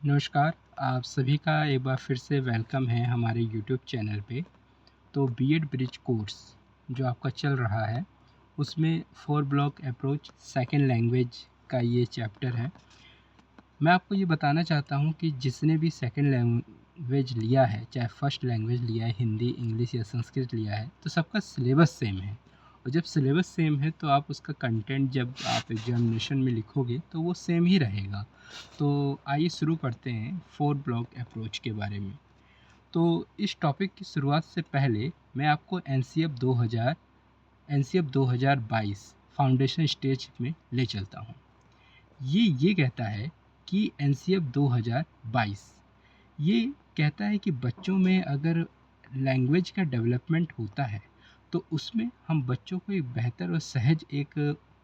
नमस्कार, आप सभी का एक बार फिर से वेलकम है हमारे यूट्यूब चैनल पे। तो बीएड ब्रिज कोर्स जो आपका चल रहा है, उसमें 4 ब्लॉक अप्रोच सेकंड लैंग्वेज का ये चैप्टर है। मैं आपको ये बताना चाहता हूँ कि जिसने भी सेकंड लैंग्वेज लिया है, चाहे फर्स्ट लैंग्वेज लिया है, हिंदी, इंग्लिश या संस्कृत लिया है, तो सबका सिलेबस सेम है। और जब सिलेबस सेम है तो आप उसका कंटेंट जब आप एग्जामिनेशन में लिखोगे तो वो सेम ही रहेगा। तो आइए शुरू करते हैं 4 ब्लॉक अप्रोच के बारे में। तो इस टॉपिक की शुरुआत से पहले मैं आपको एनसीएफ 2022 फाउंडेशन स्टेज में ले चलता हूँ। ये कहता है कि एनसीएफ 2022 ये कहता है कि बच्चों में अगर लैंग्वेज का डेवलपमेंट होता है तो उसमें हम बच्चों को एक बेहतर और सहज एक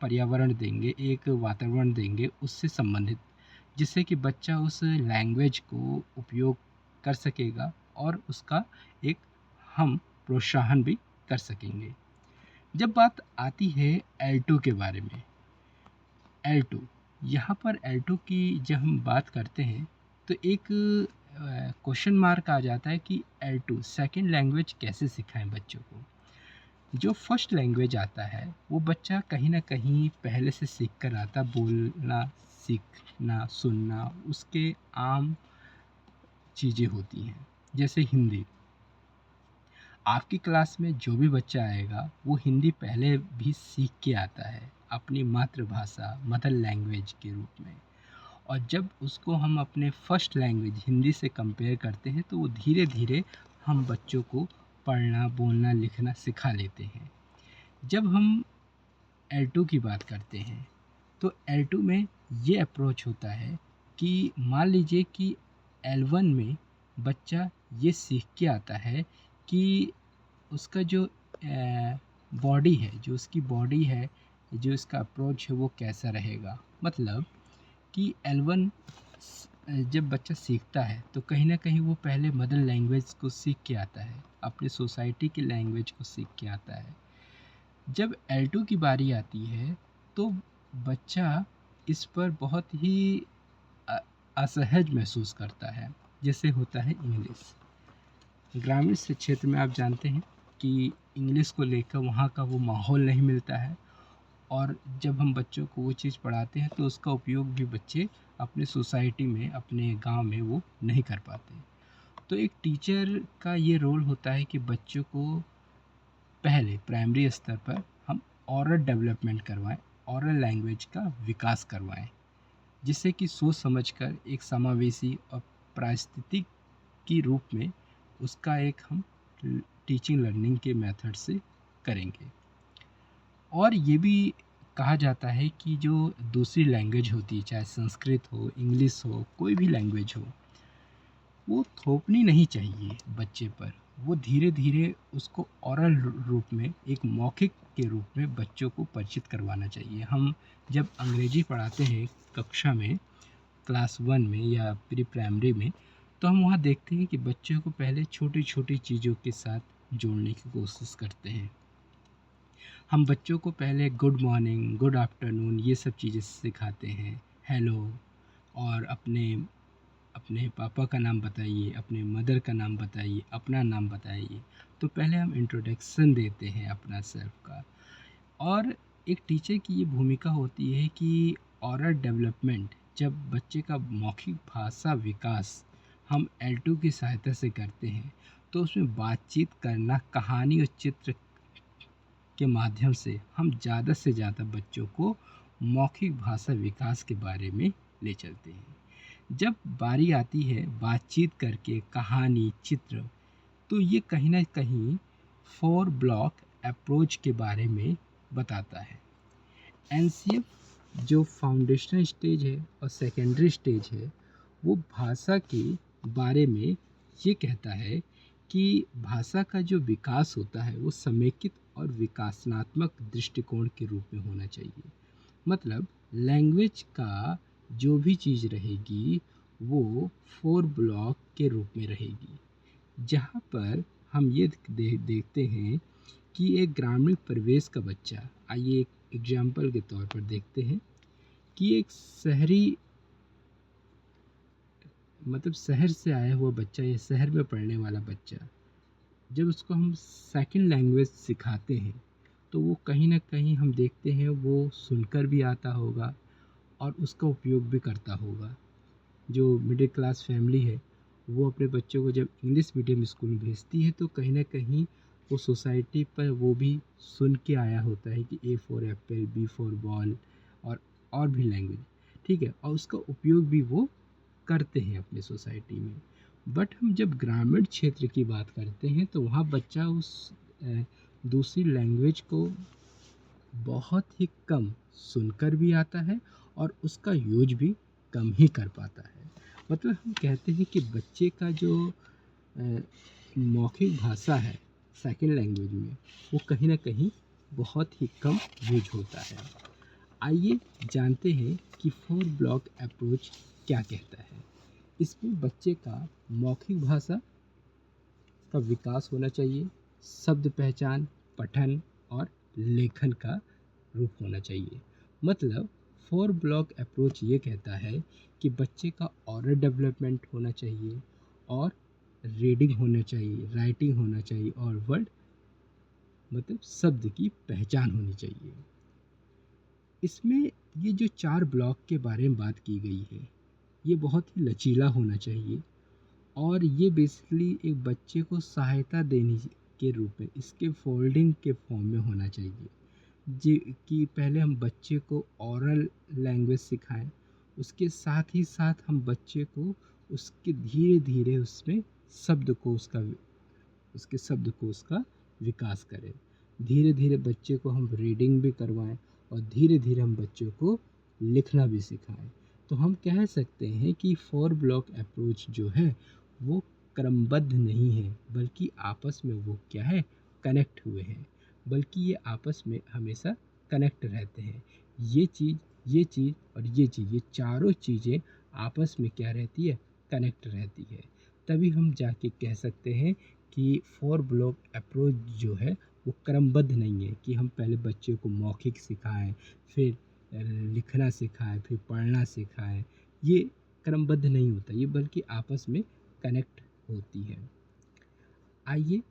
पर्यावरण देंगे, एक वातावरण देंगे उससे संबंधित, जिससे कि बच्चा उस लैंग्वेज को उपयोग कर सकेगा और उसका एक हम प्रोत्साहन भी कर सकेंगे। जब बात आती है L2 के बारे में, L2 यहाँ पर L2 की जब हम बात करते हैं तो एक क्वेश्चन मार्क आ जाता है कि L2 सेकेंड लैंग्वेज कैसे सिखाएं बच्चों को। जो फर्स्ट लैंग्वेज आता है वो बच्चा कहीं ना कहीं पहले से सीख कर आता, बोलना, सीखना, सुनना उसके आम चीज़ें होती हैं। जैसे हिंदी, आपकी क्लास में जो भी बच्चा आएगा वो हिंदी पहले भी सीख के आता है अपनी मातृभाषा, मदर लैंग्वेज के रूप में। और जब उसको हम अपने फर्स्ट लैंग्वेज हिंदी से कंपेयर करते हैं तो वो धीरे धीरे हम बच्चों को पढ़ना, बोलना, लिखना सिखा लेते हैं। जब हम L2 की बात करते हैं तो L2 में ये अप्रोच होता है कि मान लीजिए कि L1 में बच्चा ये सीख के आता है कि उसका जो बॉडी है, जो उसकी बॉडी है, जो इसका अप्रोच है वो कैसा रहेगा। मतलब कि L1 जब बच्चा सीखता है तो कहीं ना कहीं वो पहले मदर लैंग्वेज को सीख के आता है, अपने सोसाइटी की लैंग्वेज को सीख के आता है। जब L2 की बारी आती है तो बच्चा इस पर बहुत ही असहज महसूस करता है। जैसे होता है इंग्लिश, ग्रामीण से क्षेत्र में आप जानते हैं कि इंग्लिश को लेकर वहाँ का वो माहौल नहीं मिलता है। और जब हम बच्चों को वो चीज़ पढ़ाते हैं तो उसका उपयोग भी बच्चे अपने सोसाइटी में, अपने गांव में वो नहीं कर पाते। तो एक टीचर का ये रोल होता है कि बच्चों को पहले प्राइमरी स्तर पर हम ऑरल डेवलपमेंट करवाएं, ऑरल लैंग्वेज का विकास करवाएं, जिससे कि सोच समझकर एक समावेशी और पारिस्थितिक की रूप में उसका एक हम टीचिंग लर्निंग के मेथड से करेंगे। और ये भी कहा जाता है कि जो दूसरी लैंग्वेज होती है, चाहे संस्कृत हो, इंग्लिश हो, कोई भी लैंग्वेज हो, वो थोपनी नहीं चाहिए बच्चे पर। वो धीरे धीरे उसको ओरल रूप में, एक मौखिक के रूप में बच्चों को परिचित करवाना चाहिए। हम जब अंग्रेजी पढ़ाते हैं कक्षा में, क्लास 1 में या प्री प्राइमरी में, तो हम वहाँ देखते हैं कि बच्चों को पहले छोटी छोटी चीज़ों के साथ जोड़ने की कोशिश करते हैं। हम बच्चों को पहले गुड मॉर्निंग, गुड आफ्टरनून ये सब चीज़ें सिखाते हैं, हेलो, और अपने अपने पापा का नाम बताइए, अपने मदर का नाम बताइए, अपना नाम बताइए। तो पहले हम इंट्रोडक्शन देते हैं अपना सेल्फ का। और एक टीचर की ये भूमिका होती है कि ऑरल डेवलपमेंट, जब बच्चे का मौखिक भाषा विकास हम L2 की सहायता से करते हैं तो उसमें बातचीत करना, कहानी और चित्र के माध्यम से हम ज़्यादा से ज़्यादा बच्चों को मौखिक भाषा विकास के बारे में ले चलते हैं। जब बारी आती है बातचीत करके कहानी, चित्र, तो ये कहीं ना कहीं 4 ब्लॉक अप्रोच के बारे में बताता है। एनसीएफ जो फाउंडेशनल स्टेज है और सेकेंडरी स्टेज है, वो भाषा के बारे में ये कहता है कि भाषा का जो विकास होता है वो समेकित और विकासनात्मक दृष्टिकोण के रूप में होना चाहिए। मतलब लैंग्वेज का जो भी चीज़ रहेगी वो 4 ब्लॉक के रूप में रहेगी, जहाँ पर हम ये देखते हैं कि एक ग्रामीण परिवेश का बच्चा, आइए एक एग्जाम्पल के तौर पर देखते हैं कि एक शहरी मतलब शहर से आया हुआ बच्चा या शहर में पढ़ने वाला बच्चा, जब उसको हम सेकंड लैंग्वेज सिखाते हैं तो वो कहीं न कहीं हम देखते हैं वो सुनकर भी आता होगा और उसका उपयोग भी करता होगा। जो मिडिल क्लास फैमिली है, वो अपने बच्चों को जब इंग्लिश मीडियम स्कूल में भेजती है तो कहीं न कहीं वो सोसाइटी पर वो भी सुन के आया होता है कि a for apple, b for ball और भी लैंग्वेज, ठीक है? और उसका उपयोग भी वो करते हैं अपनी सोसाइटी में। बट हम जब ग्रामीण क्षेत्र की बात करते हैं तो वहाँ बच्चा उस दूसरी लैंग्वेज को बहुत ही कम सुनकर भी आता है और उसका यूज भी कम ही कर पाता है। मतलब हम कहते हैं कि बच्चे का जो अ, मौखिक भाषा है सेकंड लैंग्वेज में, वो कहीं न कहीं बहुत ही कम यूज होता है। आइए जानते हैं कि 4 ब्लॉक अप्रोच क्या कहता है। इसमें बच्चे का मौखिक भाषा का विकास होना चाहिए, शब्द पहचान, पठन और लेखन का रूप होना चाहिए। मतलब 4 ब्लॉक अप्रोच ये कहता है कि बच्चे का ओरल डेवलपमेंट होना चाहिए और रीडिंग होना चाहिए, राइटिंग होना चाहिए और वर्ड मतलब शब्द की पहचान होनी चाहिए। इसमें ये जो 4 ब्लॉक के बारे में बात की गई है, ये बहुत ही लचीला होना चाहिए और ये बेसिकली एक बच्चे को सहायता देने के रूप में इसके फोल्डिंग के फॉर्म में होना चाहिए। जी, कि पहले हम बच्चे को ओरल लैंग्वेज सिखाएं, उसके साथ ही साथ हम बच्चे को उसके धीरे धीरे उसमें शब्द को उसके शब्दकोश का विकास करें। धीरे धीरे बच्चे को हम रीडिंग भी करवाएं और धीरे धीरे हम बच्चों को लिखना भी सिखाएं। तो हम कह सकते हैं कि 4 ब्लॉक अप्रोच जो है वो क्रमबद्ध नहीं है, बल्कि आपस में वो क्या है, कनेक्ट हुए हैं, बल्कि ये आपस में हमेशा कनेक्ट रहते हैं। ये चीज़, ये चीज़ और ये चीज़, ये चारों चीज़ें आपस में क्या रहती है, कनेक्ट रहती है। तभी हम जाके कह सकते हैं कि 4 ब्लॉक अप्रोच जो है वो क्रमबद्ध नहीं है कि हम पहले बच्चे को मौखिक सिखाएं, फिर लिखना सिखाएं, फिर पढ़ना सिखाएं। ये क्रमबद्ध नहीं होता, ये बल्कि आपस में कनेक्ट होती है। आइए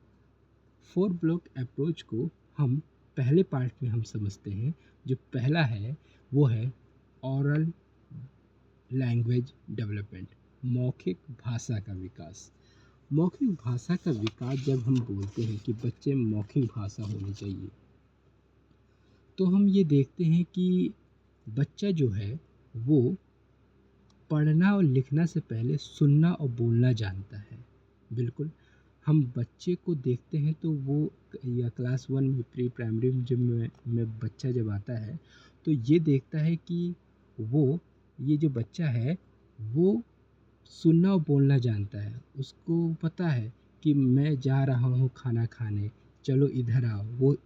4 ब्लॉक अप्रोच को हम पहले पार्ट में हम समझते हैं। जो पहला है वो है ओरल लैंग्वेज डेवलपमेंट, मौखिक भाषा का विकास। मौखिक भाषा का विकास जब हम बोलते हैं कि बच्चे में मौखिक भाषा होनी चाहिए, तो हम ये देखते हैं कि बच्चा जो है वो पढ़ना और लिखना से पहले सुनना और बोलना जानता है। बिल्कुल, हम बच्चे को देखते हैं तो वो या क्लास 1 में प्री प्राइमरी में जब में बच्चा जब आता है तो ये देखता है कि वो ये जो बच्चा है वो सुनना और बोलना जानता है। उसको पता है कि मैं जा रहा हूँ खाना खाने, चलो इधर आओ, वो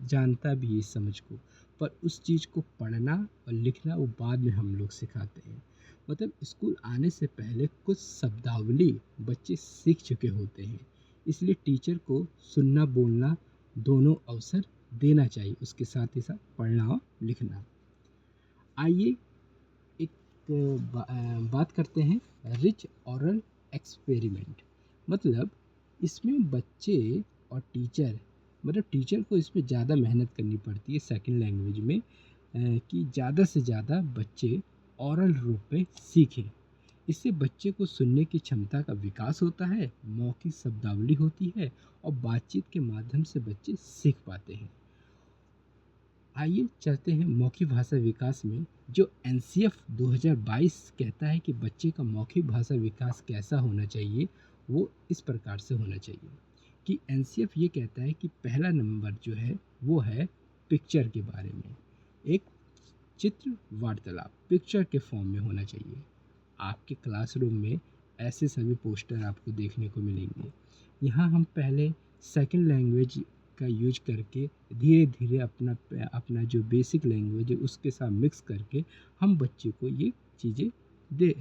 जानता भी है इस समझ को। पर उस चीज़ को पढ़ना और लिखना वो बाद में हम लोग सिखाते हैं। मतलब स्कूल आने से पहले कुछ शब्दावली बच्चे सीख चुके होते हैं, इसलिए टीचर को सुनना बोलना दोनों अवसर देना चाहिए, उसके साथ ही साथ पढ़ना और लिखना। आइए एक बात करते हैं रिच ओरल एक्सपेरिमेंट। मतलब इसमें बच्चे और टीचर, मतलब टीचर को इसमें ज़्यादा मेहनत करनी पड़ती है सेकंड लैंग्वेज में, कि ज़्यादा से ज़्यादा बच्चे ओरल रूप में सीखें। इससे बच्चे को सुनने की क्षमता का विकास होता है, मौखिक शब्दावली होती है और बातचीत के माध्यम से बच्चे सीख पाते हैं। आइए चलते हैं मौखिक भाषा विकास में। जो एनसीएफ 2022 कहता है कि बच्चे का मौखिक भाषा विकास कैसा होना चाहिए, वो इस प्रकार से होना चाहिए कि एनसीएफ ये कहता है कि पहला नंबर जो है वो है पिक्चर के बारे में। एक चित्र वार्तालाप पिक्चर के फॉर्म में होना चाहिए। आपके क्लासरूम में ऐसे सभी पोस्टर आपको देखने को मिलेंगे। यहाँ हम पहले सेकंड लैंग्वेज का यूज करके धीरे धीरे अपना अपना जो बेसिक लैंग्वेज है उसके साथ मिक्स करके हम बच्चे को ये चीज़ें दे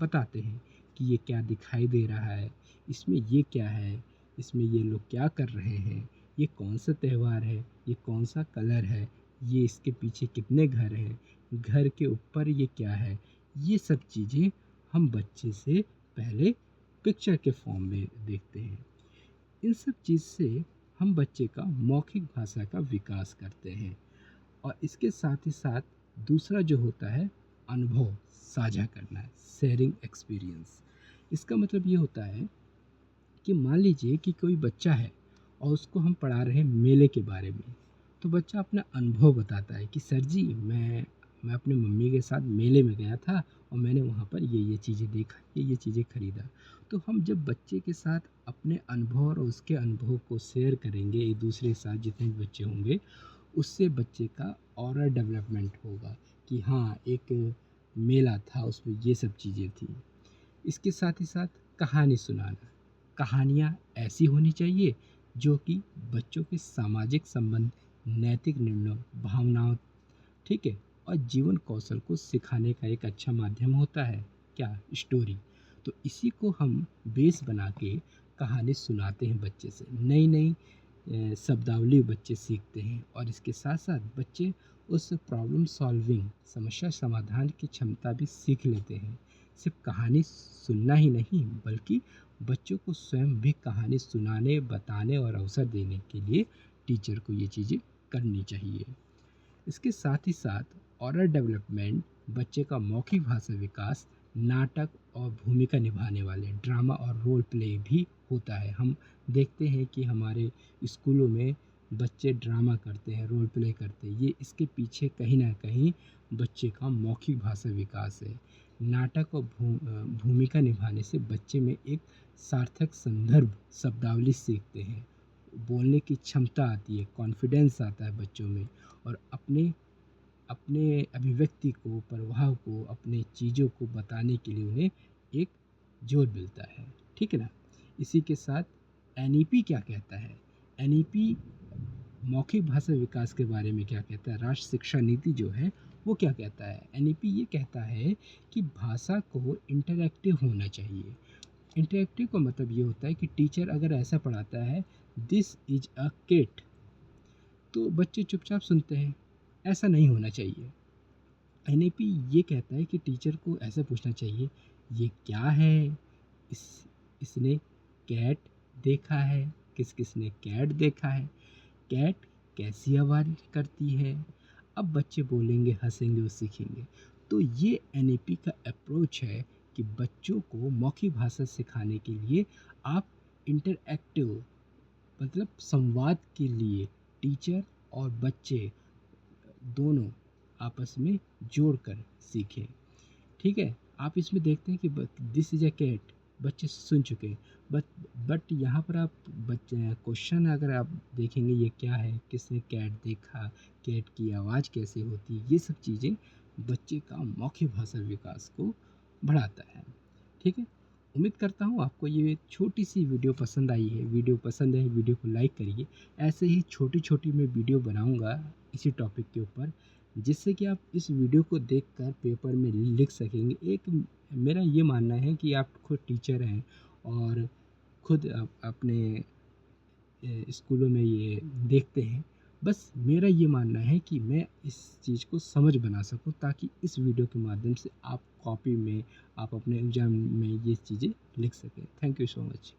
बताते हैं कि ये क्या दिखाई दे रहा है, इसमें ये क्या है, इसमें ये लोग क्या कर रहे हैं, ये कौन सा त्यौहार है, ये कौन सा कलर है, ये इसके पीछे कितने घर हैं, घर के ऊपर ये क्या है। ये सब चीज़ें हम बच्चे से पहले पिक्चर के फॉर्म में देखते हैं। इन सब चीज़ से हम बच्चे का मौखिक भाषा का विकास करते हैं। और इसके साथ ही साथ दूसरा जो होता है, अनुभव साझा करना है, शेयरिंग एक्सपीरियंस। इसका मतलब ये होता है कि मान लीजिए कि कोई बच्चा है और उसको हम पढ़ा रहे हैं मेले के बारे में, तो बच्चा अपना अनुभव बताता है कि सर जी मैं अपनी मम्मी के साथ मेले में गया था और मैंने वहाँ पर ये चीज़ें देखा, ये चीज़ें खरीदा। तो हम जब बच्चे के साथ अपने अनुभव और उसके अनुभव को शेयर करेंगे एक दूसरे के साथ, जितने भी बच्चे होंगे, उससे बच्चे का ऑरल डेवलपमेंट होगा कि हाँ, एक मेला था उसमें ये सब चीज़ें थी। इसके साथ ही साथ कहानी सुनाना। कहानियाँ ऐसी होनी चाहिए जो कि बच्चों के सामाजिक संबंध, नैतिक निर्णयों, भावनाओं, ठीक है, और जीवन कौशल को सिखाने का एक अच्छा माध्यम होता है क्या, स्टोरी। तो इसी को हम बेस बना के कहानी सुनाते हैं बच्चे से। नई नई शब्दावली बच्चे सीखते हैं और इसके साथ साथ बच्चे उस प्रॉब्लम सॉल्विंग, समस्या समाधान की क्षमता भी सीख लेते हैं। सिर्फ कहानी सुनना ही नहीं, बल्कि बच्चों को स्वयं भी कहानी सुनाने, बताने और अवसर देने के लिए टीचर को ये चीज़ें करनी चाहिए। इसके साथ ही साथ ऑरल डेवलपमेंट, बच्चे का मौखिक भाषा विकास, नाटक और भूमिका निभाने वाले ड्रामा और रोल प्ले भी होता है। हम देखते हैं कि हमारे स्कूलों में बच्चे ड्रामा करते हैं, रोल प्ले करते हैं। ये इसके पीछे कहीं ना कहीं बच्चे का मौखिक भाषा विकास है। नाटक और भूमिका निभाने से बच्चे में एक सार्थक संदर्भ शब्दावली सीखते हैं, बोलने की क्षमता आती है, कॉन्फिडेंस आता है बच्चों में, और अपने अपने अभिव्यक्ति को, प्रभाव को, अपने चीज़ों को बताने के लिए उन्हें एक जोर मिलता है। ठीक है ना? इसी के साथ एनईपी क्या कहता है? एनईपी मौखिक भाषा विकास के बारे में क्या कहता है? राष्ट्रीय शिक्षा नीति जो है वो क्या कहता है? एनईपी ये कहता है कि भाषा को इंटरैक्टिव होना चाहिए। इंटरैक्टिव का मतलब ये होता है कि टीचर अगर ऐसा पढ़ाता है, दिस इज अ किट, तो बच्चे चुपचाप सुनते हैं। ऐसा नहीं होना चाहिए। एनएपी ये कहता है कि टीचर को ऐसा पूछना चाहिए, ये क्या है? इस इसने कैट देखा है? किस किसने कैट देखा है? कैट कैसी आवाज़ करती है? अब बच्चे बोलेंगे, हंसेंगे और सीखेंगे। तो ये एनएपी का अप्रोच है कि बच्चों को मौखिक भाषा सिखाने के लिए आप इंटरएक्टिव, मतलब संवाद के लिए टीचर और बच्चे दोनों आपस में जोड़कर सीखें। ठीक है? आप इसमें देखते हैं कि दिस इज़ अ कैट, बच्चे सुन चुके हैं। बट बट यहाँ पर आप बच्चे क्वेश्चन अगर आप देखेंगे, ये क्या है, किसने कैट देखा, कैट की आवाज़ कैसे होती है, ये सब चीज़ें बच्चे का मौखिक भाषा विकास को बढ़ाता है। ठीक है? उम्मीद करता हूँ आपको ये छोटी सी वीडियो पसंद आई है। वीडियो पसंद है, वीडियो को लाइक करिए। ऐसे ही छोटी छोटी मैं वीडियो बनाऊँगा इसी टॉपिक के ऊपर, जिससे कि आप इस वीडियो को देखकर पेपर में लिख सकेंगे। एक मेरा ये मानना है कि आप खुद टीचर हैं और खुद अपने स्कूलों में ये देखते हैं। बस मेरा ये मानना है कि मैं इस चीज़ को समझ बना सकूँ, ताकि इस वीडियो के माध्यम से आप कॉपी में, आप अपने एग्ज़ाम में ये चीज़ें लिख सकें। Thank you so much.